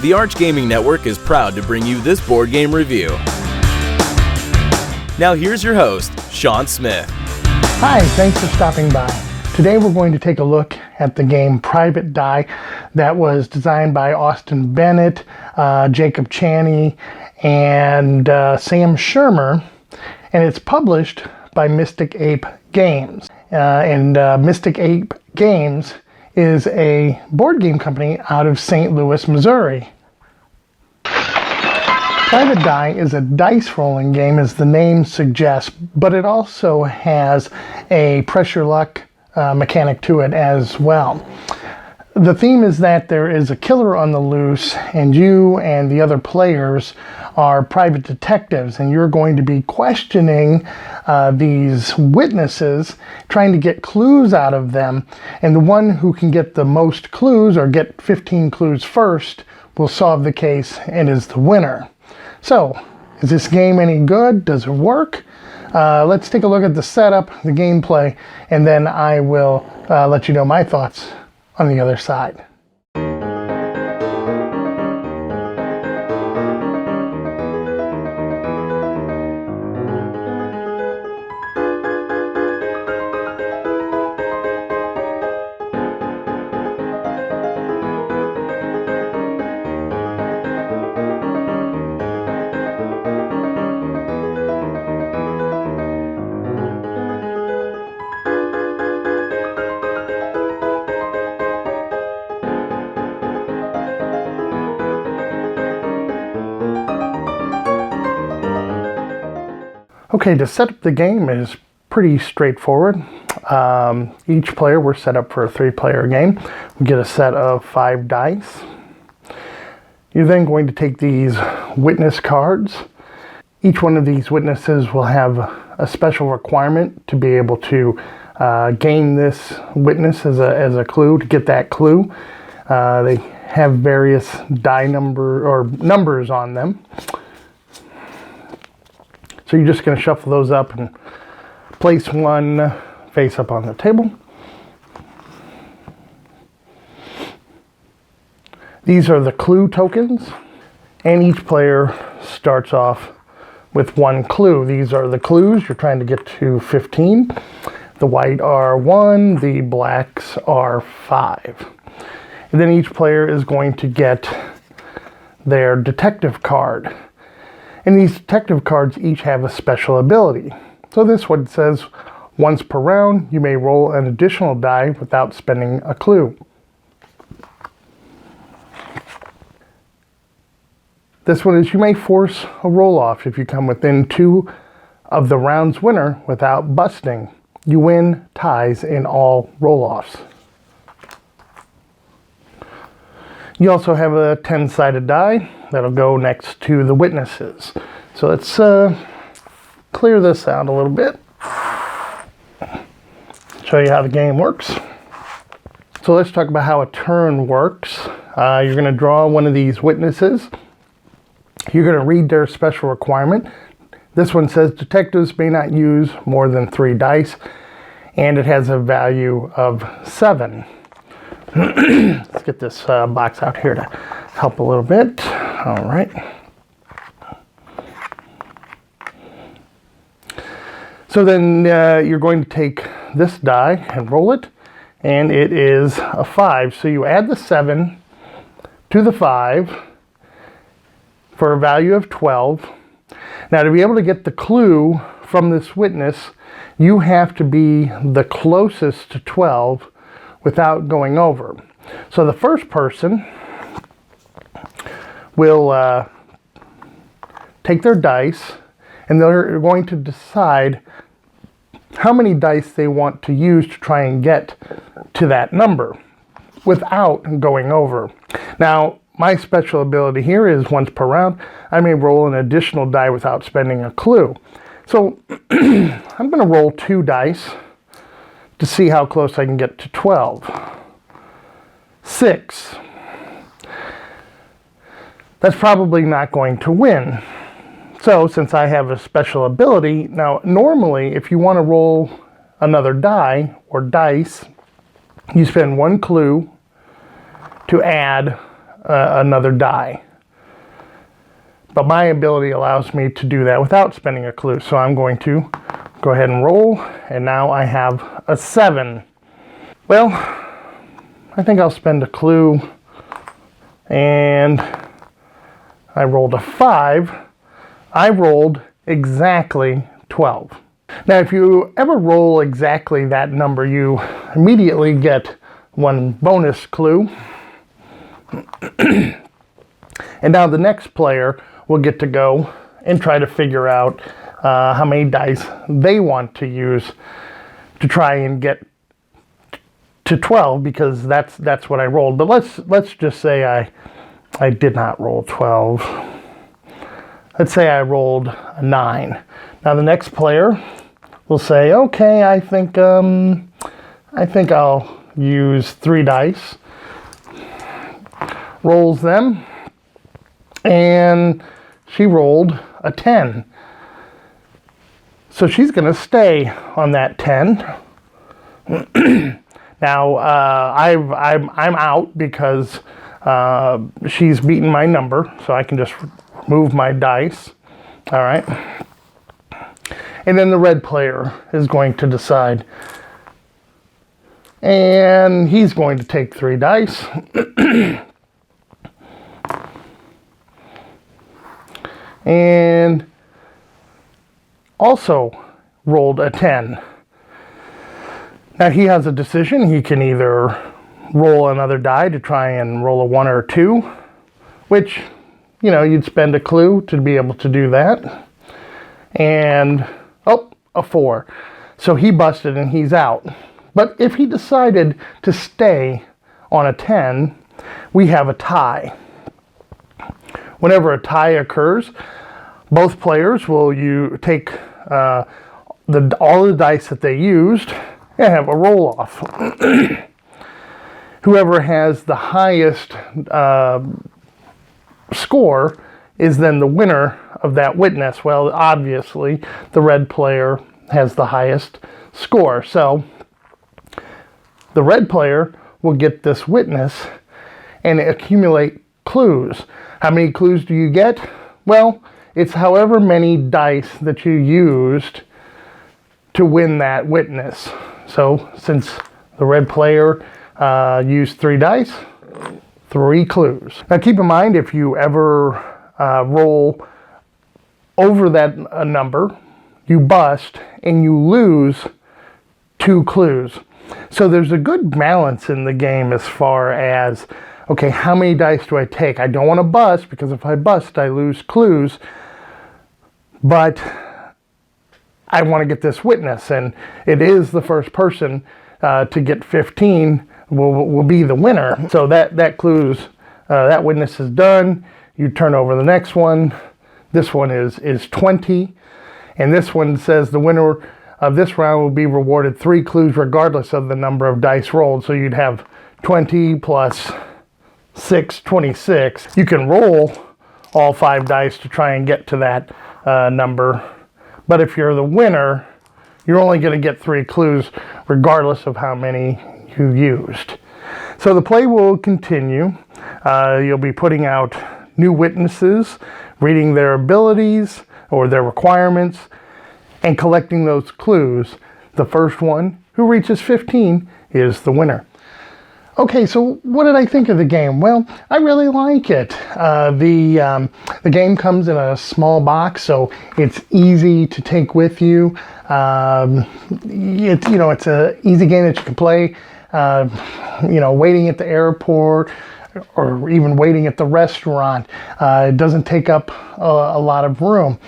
The Arch Gaming Network is proud to bring you this board game review. Now here's your host, Sean Smith. Hi, thanks for stopping by. Today we're going to take a look at the game Private Die that was designed by Austin Bennett, Jacob Chaney, and Sam Shermer, and it's published by Mystic Ape Games. Mystic Ape Games is a board game company out of St. Louis, Missouri. Private Die is a dice rolling game, as the name suggests, but it also has a pressure luck mechanic to it as well. The theme is that there is a killer on the loose, and you and the other players are private detectives, and you're going to be questioning these witnesses, trying to get clues out of them, and the one who can get the most clues, or get 15 clues first, will solve the case and is the winner. So, is this game any good? Does it work? Let's take a look at the setup, the gameplay, and then I will let you know my thoughts on the other side. Okay, to set up the game is pretty straightforward. Each player, we're set up for a 3-player game. We get a set of 5 dice. You're then going to take these witness cards. Each one of these witnesses will have a special requirement to be able to gain this witness as a clue, to get that clue. They have various die numbers on them. So you're just going to shuffle those up and place one face up on the table. These are the clue tokens, and each player starts off with 1 clue. These are the clues. You're trying to get to 15. The white are 1, the blacks are 5. And then each player is going to get their detective card. And these detective cards each have a special ability. So this one says, once per round, you may roll an additional die without spending a clue. This one is, you may force a roll-off if you come within 2 of the round's winner without busting. You win ties in all roll-offs. You also have a 10-sided die that'll go next to the witnesses. So let's clear this out a little bit. Show you how the game works. So let's talk about how a turn works. You're going to draw one of these witnesses. You're going to read their special requirement. This one says detectives may not use more than 3 dice, and it has a value of 7. Let's get this box out here to help a little bit. All right. So then you're going to take this die and roll it, and it is a 5. So you add the 7 to the 5 for a value of 12. Now, to be able to get the clue from this witness, you have to be the closest to 12 without going over. So the first person will take their dice, and they're going to decide how many dice they want to use to try and get to that number without going over. Now, my special ability here is once per round, I may roll an additional die without spending a clue. So I'm going to roll 2 dice to see how close I can get to 12. 6. That's probably not going to win. So since I have a special ability, now normally if you want to roll another die or dice, you spend 1 clue to add another die. But my ability allows me to do that without spending a clue. So I'm going to go ahead and roll, and now I have a 7. Well, I think I'll spend a clue, and I rolled a 5. I rolled exactly 12. Now, if you ever roll exactly that number, you immediately get one bonus clue. And now the next player will get to go and try to figure out how many dice they want to use to try and get to 12, because that's what I rolled. But let's just say I did not roll 12. Let's say I rolled a 9. Now the next player will say, okay, I think I'll use 3 dice. Rolls them, and she rolled a 10. So she's going to stay on that 10. Now I'm out because she's beaten my number, so I can just remove my dice. All right. And then the red player is going to decide. And he's going to take 3 dice. And also rolled a 10. Now he has a decision. He can either roll another die to try and roll a 1 or a 2, which, you know, you'd spend a clue to be able to do that. And, oh, a 4. So he busted and he's out. But if he decided to stay on a 10, we have a tie. Whenever a tie occurs, both players will take all the dice that they used and have a roll-off. Whoever has the highest score is then the winner of that witness. Well, obviously, the red player has the highest score. So the red player will get this witness and accumulate clues. How many clues do you get? Well, it's however many dice that you used to win that witness. So since the red player used 3 dice, 3 clues. Now keep in mind, if you ever roll over that number, you bust and you lose 2 clues. So there's a good balance in the game as far as, okay, how many dice do I take? I don't want to bust, because if I bust, I lose clues. But I want to get this witness, and it is the first person to get 15 will be the winner. So that witness is done. You turn over the next one. This one is 20, and this one says the winner of this round will be rewarded 3 clues regardless of the number of dice rolled. So you'd have 20 plus 6, 26. You can roll all 5 dice to try and get to that number. But if you're the winner, you're only going to get 3 clues regardless of how many you used. So the play will continue. You'll be putting out new witnesses, reading their abilities or their requirements, and collecting those clues. The first one who reaches 15 is the winner. Okay, so what did I think of the game? Well, I really like it. The game comes in a small box, so it's easy to take with you. It's an easy game that you can play. Waiting at the airport or even waiting at the restaurant. It doesn't take up a lot of room.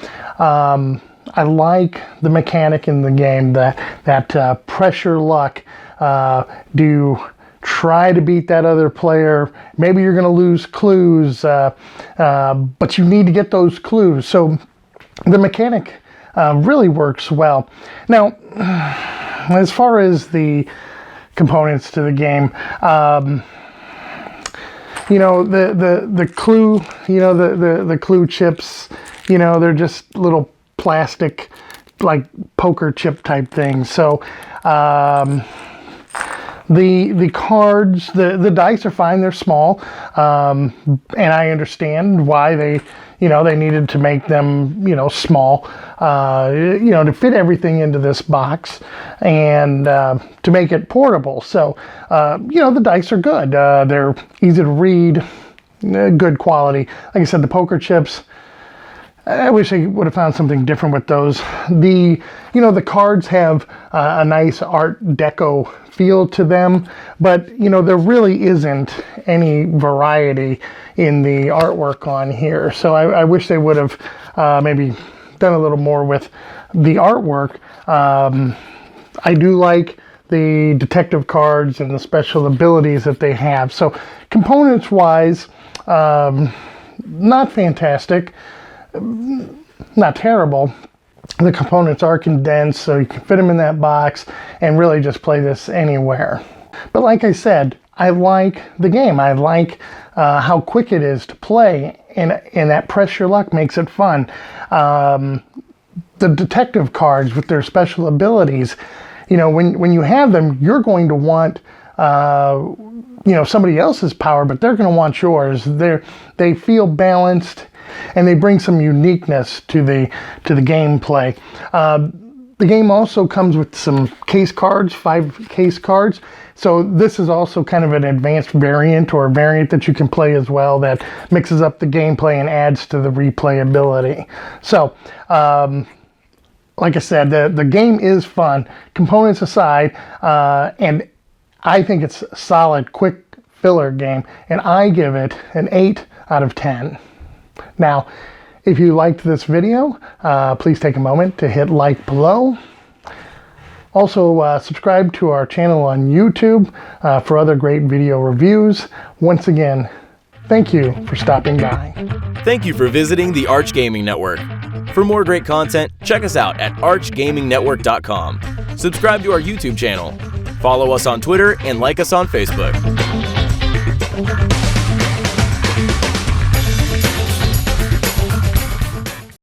I like the mechanic in the game, that pressure luck. Do you try to beat that other player? Maybe you're going to lose clues, but you need to get those clues. So the mechanic really works well. Now, as far as the components to the game, the clue, the clue chips, they're just little plastic, like poker chip type things. So The cards, the dice are fine. They're small, and I understand why they needed to make them small, to fit everything into this box and to make it portable. So the dice are good. They're easy to read, good quality. Like I said, the poker chips, I wish I would have found something different with those. The cards have a nice Art Deco feel to them, but there really isn't any variety in the artwork on here. So I wish they would have maybe done a little more with the artwork. I do like the detective cards and the special abilities that they have. So components wise, not fantastic. Not terrible. The components are condensed, so you can fit them in that box and really just play this anywhere. But like I said, I like the game. I like how quick it is to play, and that press your luck makes it fun. The detective cards with their special abilities, when you have them, you're going to want somebody else's power, but they're going to want yours. They feel balanced, and they bring some uniqueness to the gameplay. The game also comes with some case cards, 5 case cards. So this is also kind of an advanced variant, or a variant that you can play as well, that mixes up the gameplay and adds to the replayability. So like I said, the game is fun, components aside, and I think it's a solid, quick filler game, and I give it an 8 out of 10. Now, if you liked this video, please take a moment to hit like below. Also, subscribe to our channel on YouTube for other great video reviews. Once again, thank you for stopping by. Thank you for visiting the Arch Gaming Network. For more great content, check us out at archgamingnetwork.com. Subscribe to our YouTube channel. Follow us on Twitter and like us on Facebook.